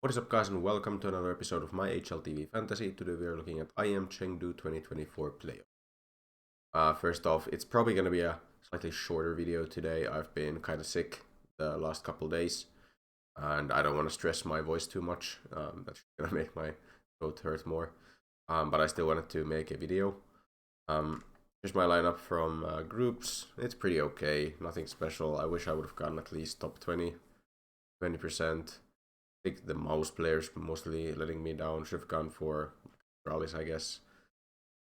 What is up, guys, and welcome to another episode of my HLTV Fantasy. Today we are looking at IEM Chengdu 2024 playoff. First off, it's probably going to be a slightly shorter video today. I've been kind of sick the last couple days, and I don't want to stress my voice too much. That's going to make my throat hurt more. But I still wanted to make a video. Here's my lineup from groups. It's pretty okay, nothing special. I wish I would have gotten at least top 20%. I think the mouse players mostly letting me down. Should have gone for Rallies, I guess.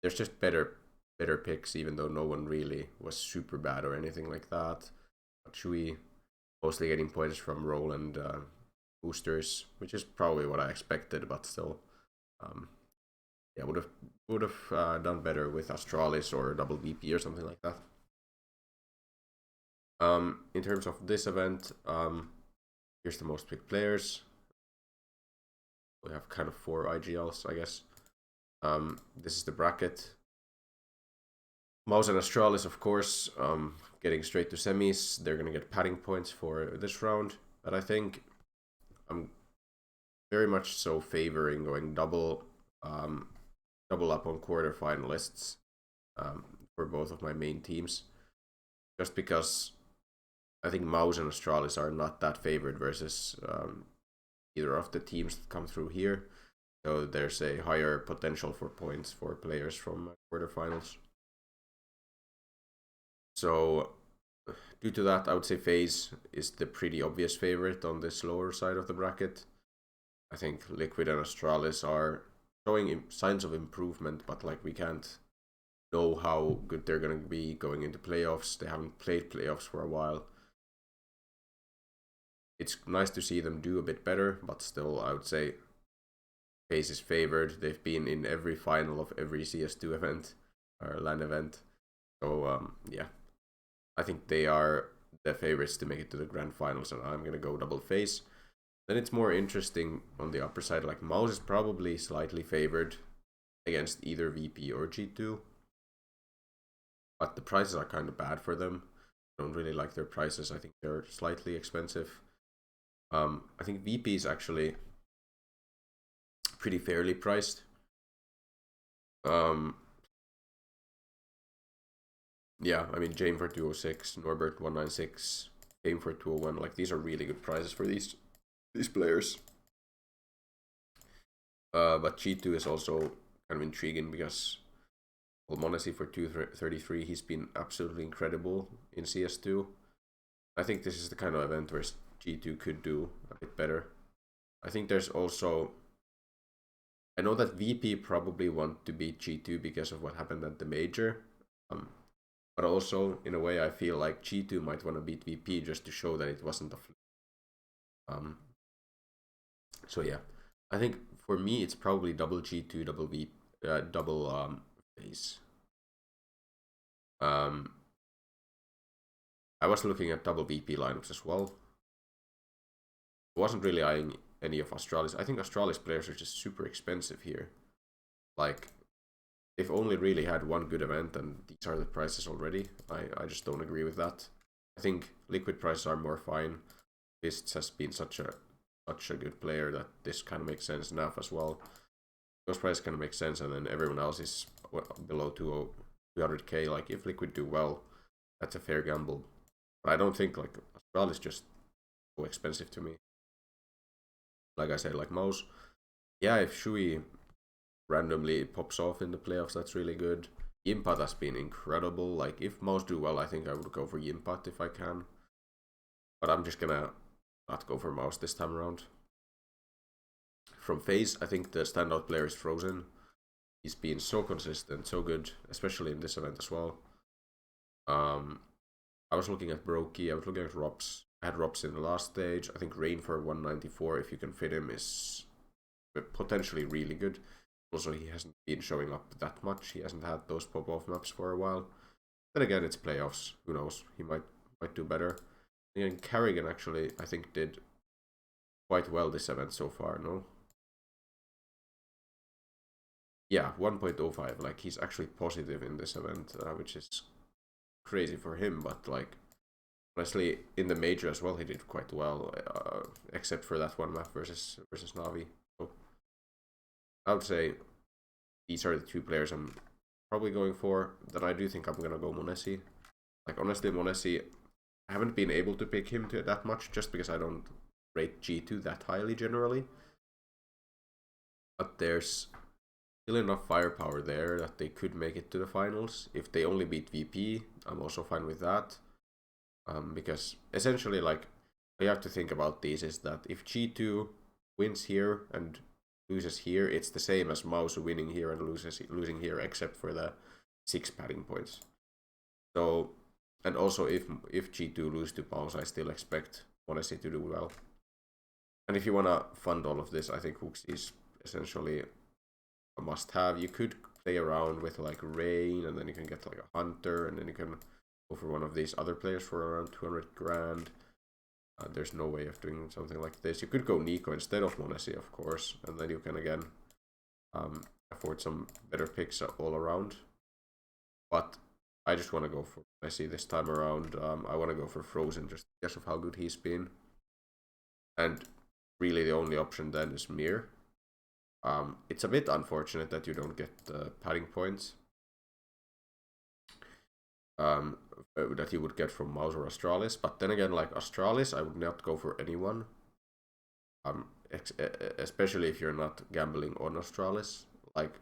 There's just better picks, even though no one really was super bad or anything like that. But Shui mostly getting points from roll and boosters, which is probably what I expected, but still, yeah, would have done better with Astralis or double VP or something like that. In terms of this event, here's the most picked players. We have kind of 4 IGLs, I guess. This is the bracket. Mouse and Astralis, of course, getting straight to semis. They're going to get padding points for this round. But I think I'm very much so favoring going double up on quarterfinalists for both of my main teams. Just because I think Mouse and Astralis are not that favored versus either of the teams that come through here. So there's a higher potential for points for players from quarterfinals. So due to that, I would say FaZe is the pretty obvious favorite on this lower side of the bracket. I think Liquid and Astralis are showing signs of improvement, but like we can't know how good they're going to be going into playoffs. They haven't played playoffs for a while. It's nice to see them do a bit better, but still, I would say FaZe is favored. They've been in every final of every CS2 event or LAN event. So, yeah. I think they are the favorites to make it to the grand finals, and I'm going to go double FaZe. Then it's more interesting on the upper side. Like, Mouse is probably slightly favored against either VP or G2. But the prices are kind of bad for them. I don't really like their prices. I think they're slightly expensive. I think VP is actually pretty fairly priced. Yeah, I mean, Jane for 206, Norbert 196, Game for 201. Like, these are really good prices for these players. But G2 is also kind of intriguing because Monesi for 233, he's been absolutely incredible in CS2. I think this is the kind of event where G2 could do a bit better. I think there's also... I know that VP probably want to beat G2 because of what happened at the major. But also, in a way, I feel like G2 might want to beat VP just to show that it wasn't a fluke. So yeah, I think for me it's probably double G2, double FaZe. I was looking at double VP lineups as well. I wasn't really eyeing any of Astralis. I think Astralis players are just super expensive here. Like, they've only really had one good event, and these are the prices already. I just don't agree with that. I think Liquid prices are more fine. Fists has been such a good player that this kind of makes sense enough as well. Those prices kind of make sense, and then everyone else is below 200k. Like, if Liquid do well, that's a fair gamble. But I don't think, like, Astral is just so expensive to me. Like I said, like Mouse, yeah, if Shui randomly pops off in the playoffs, that's really good. Yimpat has been incredible. Like, if Mouse do well, I think I would go for Yimpat if I can. But I'm just gonna not go for Mouse this time around. From FaZe, I think the standout player is Frozen. He's been so consistent, so good, especially in this event as well. I was looking at Brokey, I was looking at Rops. I had Rops in the last stage. I think Rain for 194, if you can fit him, is potentially really good. Also, he hasn't been showing up that much. He hasn't had those pop-off maps for a while. Then again, it's playoffs. Who knows? He might do better. And Carrigan actually, I think, did quite well this event so far, no? Yeah, 1.05. Like, he's actually positive in this event, which is crazy for him, but like, honestly, in the major as well, he did quite well, except for that one map versus Navi. So I would say these are the two players I'm probably going for. Then I do think I'm gonna go m0NESY. Like honestly, m0NESY, I haven't been able to pick him to that much just because I don't rate G2 that highly generally. But there's still enough firepower there that they could make it to the finals. If they only beat VP, I'm also fine with that. Because essentially, like, what you have to think about these is that if G2 wins here and loses here, it's the same as Mouse winning here and losing here, except for the 6 padding points. So, and also if G2 lose to Mouse, I still expect m0NESY to do well. And if you wanna fund all of this, I think HooXi is essentially a must-have. You could play around with like Rain, and then you can get like a Hunter, and then you can go for one of these other players for around 200 grand. There's no way of doing something like this. You could go Nico instead of m0NESY, of course, and then you can again afford some better picks all around. But I just want to go for m0NESY this time around. I want to go for Frozen just because of how good he's been. And really the only option then is Mir. It's a bit unfortunate that you don't get the padding points that you would get from Mouse or Astralis, but then again, like Astralis, I would not go for anyone. Especially if you're not gambling on Astralis. Like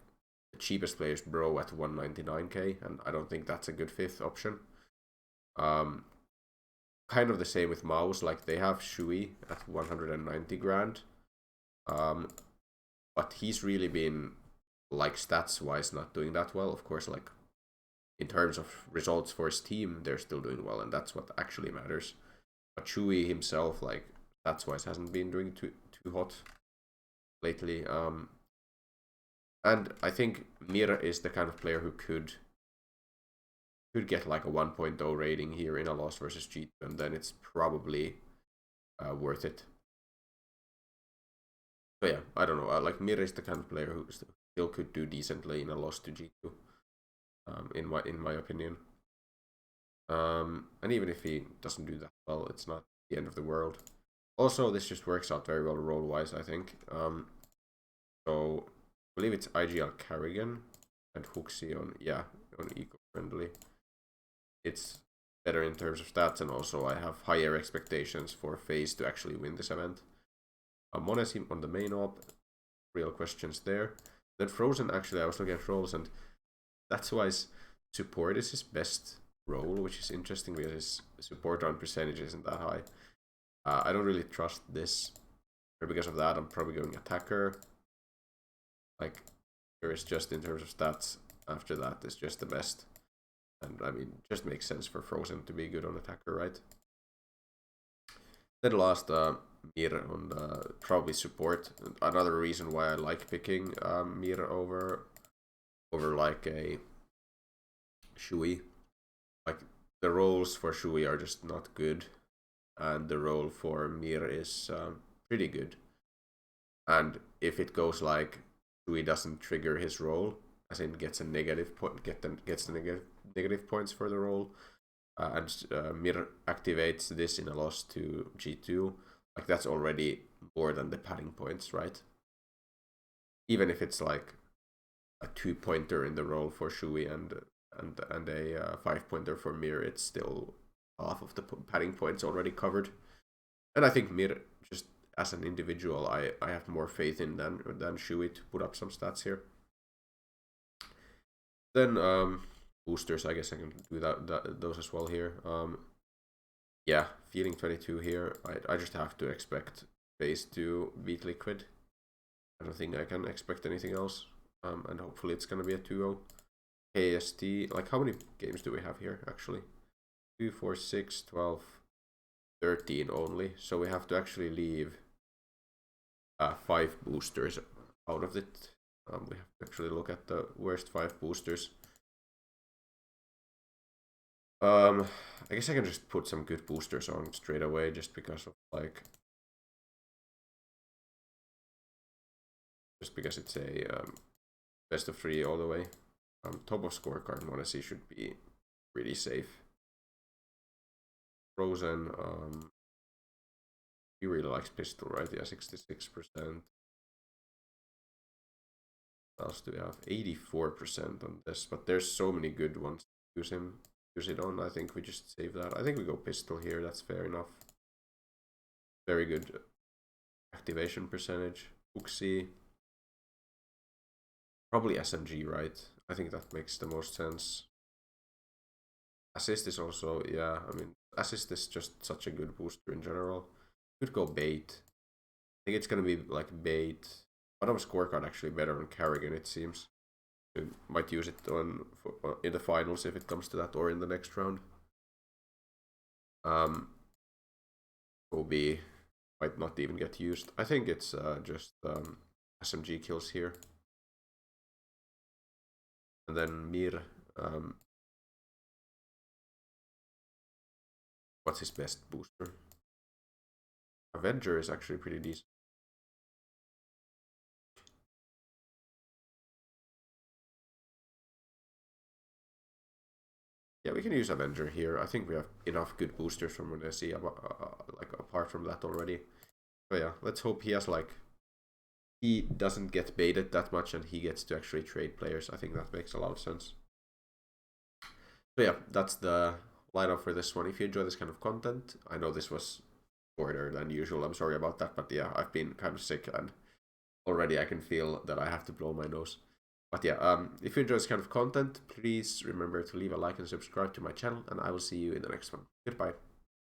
the cheapest player is Bro at 199k, and I don't think that's a good 5th option. Kind of the same with Mouse. Like they have Shui at 190 grand. But he's really been, like, stats-wise not doing that well. Of course, like, in terms of results for his team, they're still doing well, and that's what actually matters. But Shui himself, like, stats-wise, hasn't been doing too hot lately. And I think Mir is the kind of player who could get, like, a 1.0 rating here in a loss versus G2, and then it's probably worth it. But yeah, I don't know. Like Mir is the kind of player who still could do decently in a loss to G2, in my opinion. And even if he doesn't do that well, it's not the end of the world. Also, this just works out very well role-wise, I think. So I believe it's IGL Carrigan and HooXi on eco-friendly. It's better in terms of stats, and also I have higher expectations for FaZe to actually win this event. m0NESY on the main op, real questions there. Then Frozen, actually, I was looking at roles, and that's why support is his best role, which is interesting because his support on percentage isn't that high. I don't really trust this, or because of that, I'm probably going attacker. Like, there is just in terms of stats, after that is just the best. And I mean, just makes sense for Frozen to be good on attacker, right? Then last, Mir on probably support. Another reason why I like picking Mir over like a Shui. Like the roles for Shui are just not good, and the role for Mir is pretty good. And if it goes like Shui doesn't trigger his role, as in gets a negative point, gets the negative points for the role, and Mir activates this in a loss to G2. Like that's already more than the padding points, right? Even if it's like a 2-pointer in the role for Shui and a 5-pointer for Mir, it's still half of the padding points already covered. And I think Mir, just as an individual, I have more faith in than Shui to put up some stats here. Then boosters, I guess I can do those as well here. Yeah, feeling 22 here. I just have to expect FaZe to beat Liquid. I don't think I can expect anything else. And hopefully it's gonna be a 2-0. KST, like how many games do we have here actually? 2, 4, 6, 12, 13 only. So we have to actually leave 5 boosters out of it. We have to actually look at the worst 5 boosters. I guess I can just put some good boosters on straight away, just because of like, just because it's a best of 3 all the way. Top of scorecard m0NESY should be pretty safe. Frozen, he really likes pistol, right? Yeah, 66%. What else do we have? 84% on this, but there's so many good ones to use it on. I think we just save that. I think we go pistol here, that's fair enough. Very good activation percentage. Uxie. Probably SMG, right? I think that makes the most sense. Assist is also, yeah, I mean, assist is just such a good booster in general. Could go bait. I think it's gonna be like bait. Bottom scorecard actually better on Carrigan, it seems. We might use it on in the finals if it comes to that, or in the next round. OB might not even get used. I think it's just SMG kills here. And then Mir, what's his best booster? Avenger is actually pretty decent. Yeah, we can use Avenger here. I think we have enough good boosters from Renesi, like apart from that already. But yeah, let's hope he has like, he doesn't get baited that much and he gets to actually trade players. I think that makes a lot of sense. So yeah, that's the lineup for this one. If you enjoy this kind of content, I know this was shorter than usual. I'm sorry about that, but yeah, I've been kind of sick and already I can feel that I have to blow my nose. But yeah, if you enjoy this kind of content, please remember to leave a like and subscribe to my channel, and I will see you in the next one. Goodbye.